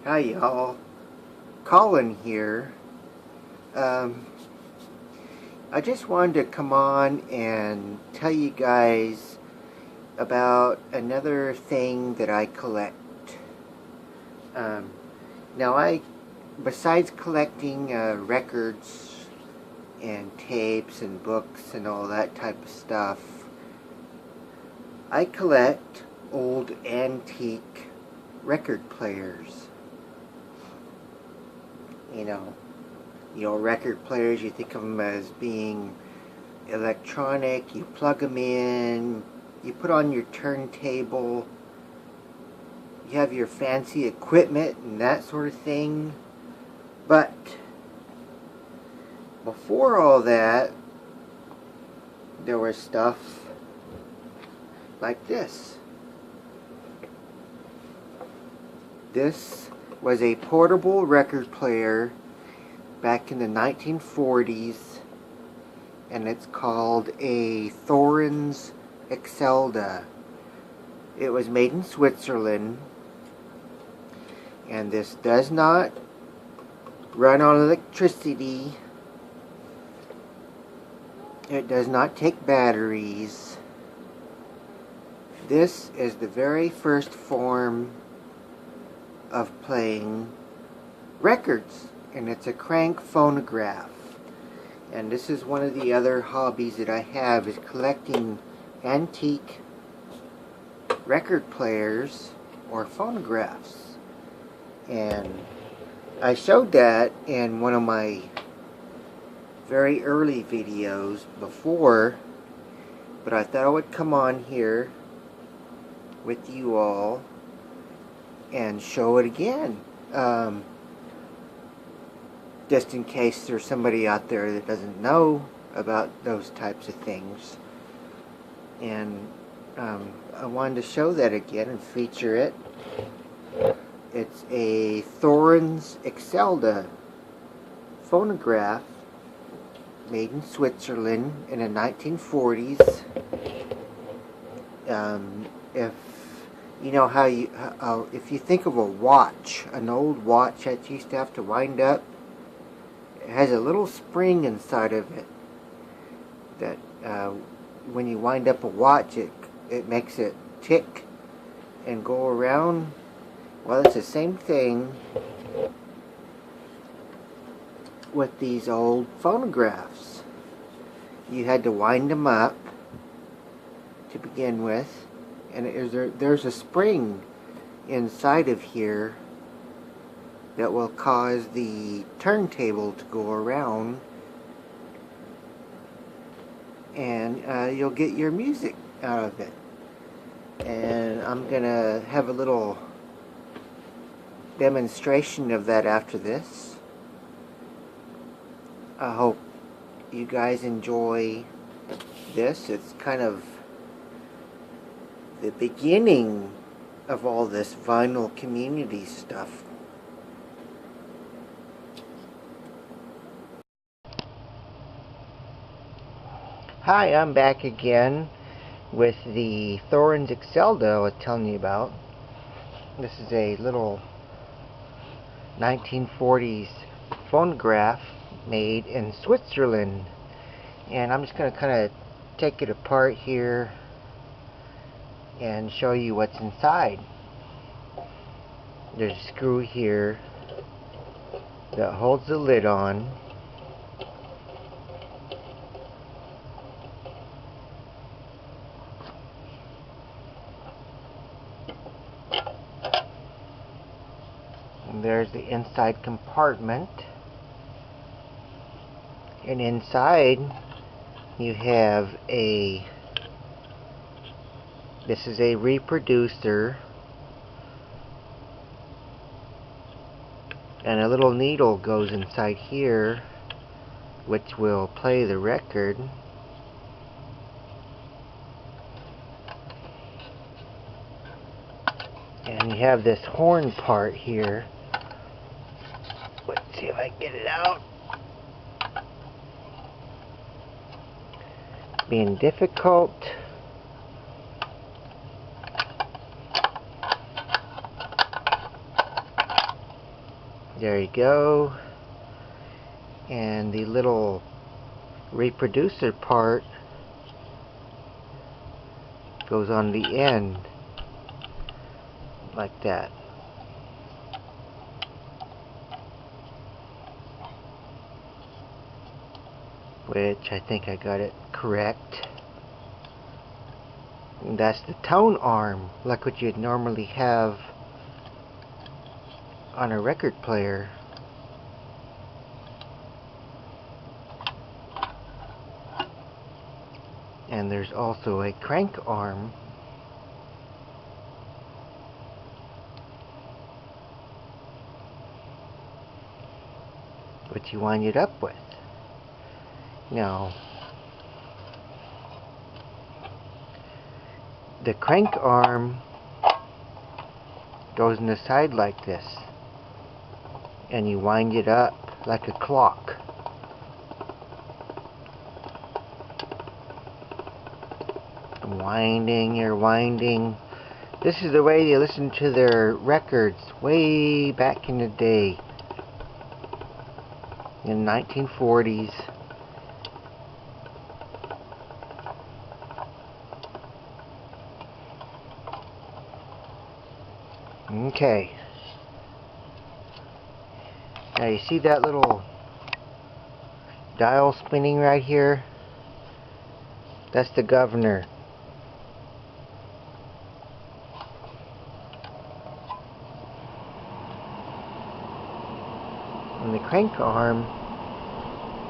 Hi y'all, Colin here. I just wanted to come on and tell you guys about another thing that I collect. Now besides collecting records and tapes and books and all that type of stuff, I collect old antique record players. You know, record players, you think of them as being electronic. You plug them in, you put on your turntable, you have your fancy equipment and that sort of thing. But before all that, there was stuff like this. This was a portable record player back in the 1940s, and it's called a Thorens Excelda. It was made in Switzerland, and this does not run on electricity. It does not take batteries. This is the very first form of playing records, and it's a crank phonograph. And this is one of the other hobbies that I have, is collecting antique record players or phonographs. And I showed that in one of my very early videos before, but I thought I would come on here with you all and show it again, just in case there's somebody out there that doesn't know about those types of things. And I wanted to show that again and feature it. It's a Thorens Excelda phonograph made in Switzerland in the 1940s. If you know how if you think of a watch, an old watch that you used to have to wind up, it has a little spring inside of it that when you wind up a watch, it makes it tick and go around. Well, it's the same thing with these old phonographs. You had to wind them up to begin with, and there's a spring inside of here that will cause the turntable to go around, and you'll get your music out of it. And I'm gonna have a little demonstration of that after this. I hope you guys enjoy this. It's kind of the beginning of all this vinyl community stuff. Hi, I'm back again with the Thorens Excelda I was telling you about. This is a little 1940s phonograph made in Switzerland, and I'm just going to kind of take it apart here and show you what's inside. There's a screw here that holds the lid on. And there's the inside compartment. And inside you have this is a reproducer, and a little needle goes inside here which will play the record. And you have this horn part here. Let's see if I can get it out. Being difficult. There you go. And the little reproducer part goes on the end like that. Which I think I got it correct. And that's the tone arm, like what you'd normally have on a record player. And there's also a crank arm. What you wind it up with. Now, the crank arm goes in the side like this, and you wind it up like a clock. Winding, you're winding. This is the way they listened to their records way back in the day, in the 1940s. Okay. Now you see that little dial spinning right here? That's the governor. And the crank arm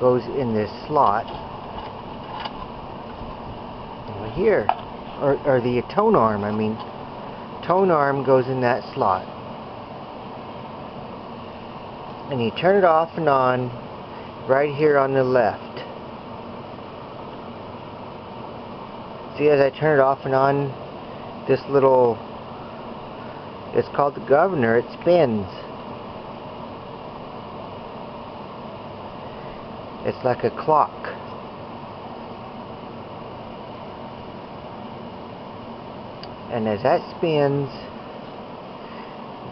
goes in this slot over here. Or the tone arm, I mean. Tone arm goes in that slot. And you turn it off and on right here on the left. See, as I turn it off and on, this little, it's called the governor, it spins. It's like a clock. And as that spins,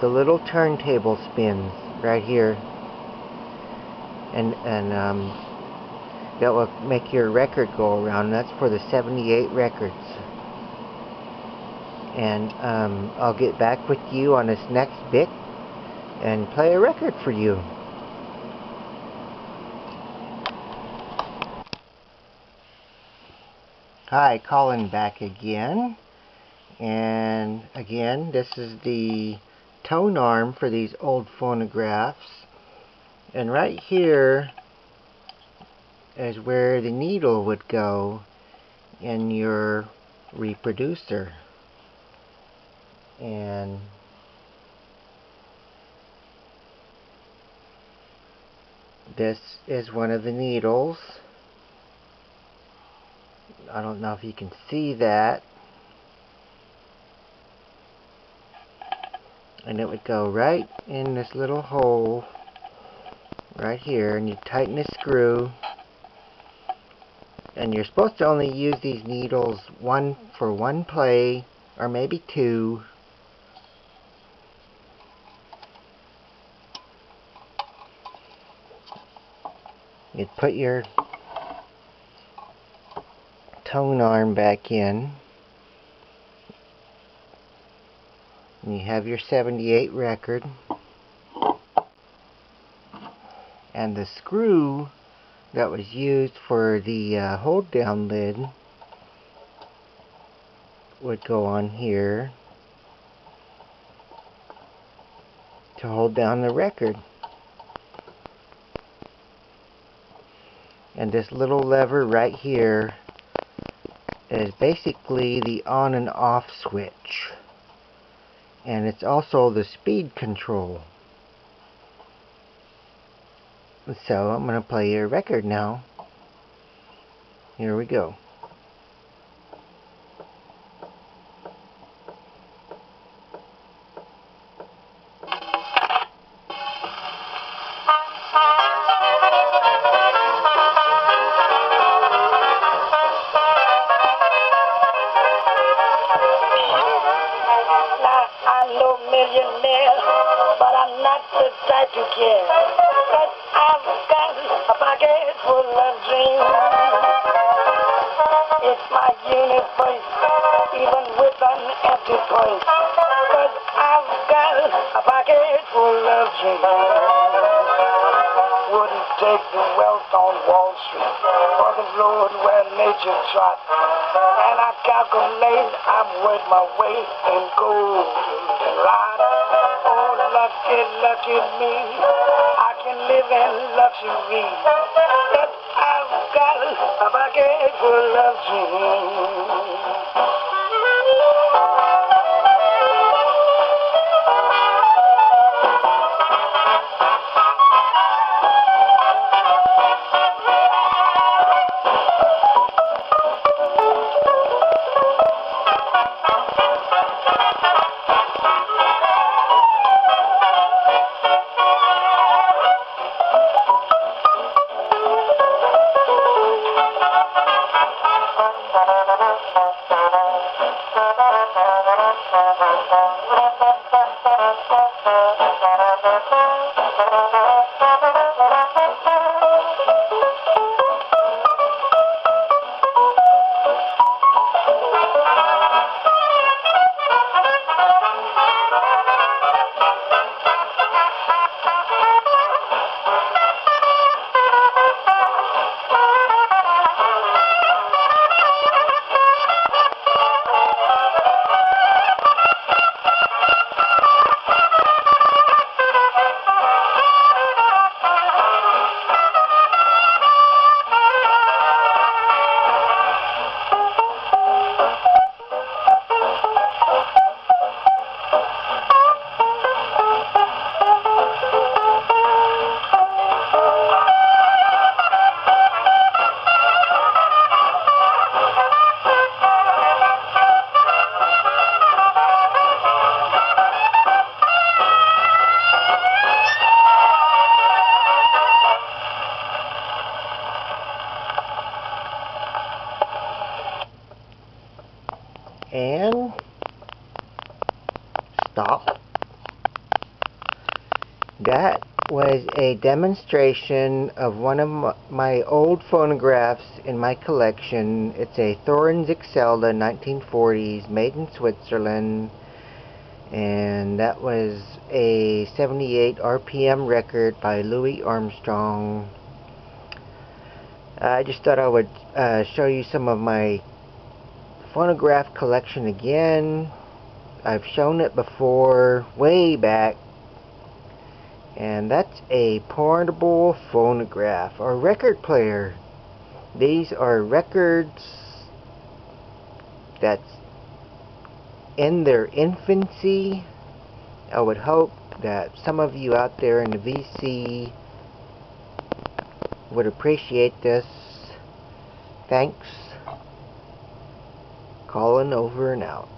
the little turntable spins right here. And that will make your record go around. That's for the 78 records. And I'll get back with you on this next bit and play a record for you. Hi, Colin back again. And again, this is the tone arm for these old phonographs. And right here is where the needle would go in your reproducer. And this is one of the needles. I don't know if you can see that. And it would go right in this little hole right here, and you tighten the screw. And you're supposed to only use these needles for one play, or maybe two. You'd put your tone arm back in, and you have your 78 record, and the screw that was used for the hold down lid would go on here to hold down the record. And this little lever right here is basically the on and off switch. And it's also the speed control. So I'm going to play your record now. Here we go. I'm no millionaire. care, but I'm not the type to care. Cause I've got a pocket full of dreams. It's my universe, even with an empty place. Cause I've got a pocket full of dreams. Wouldn't take the wealth on Wall Street or the road where nature trots. And I calculate I'm worth my weight in gold and rod. Oh, lucky, lucky me, I can live in luxury. But I've got a pocket full of dreams. And stop. That was a demonstration of one of my old phonographs in my collection. It's a Thorens Excelda 1940s, made in Switzerland, and that was a 78 RPM record by Louis Armstrong. I just thought I would show you some of my phonograph collection again. I've shown it before, way back, and that's a portable phonograph or record player. These are records that's in their infancy. I would hope that some of you out there in the VC would appreciate this. Thanks. Colin over and out.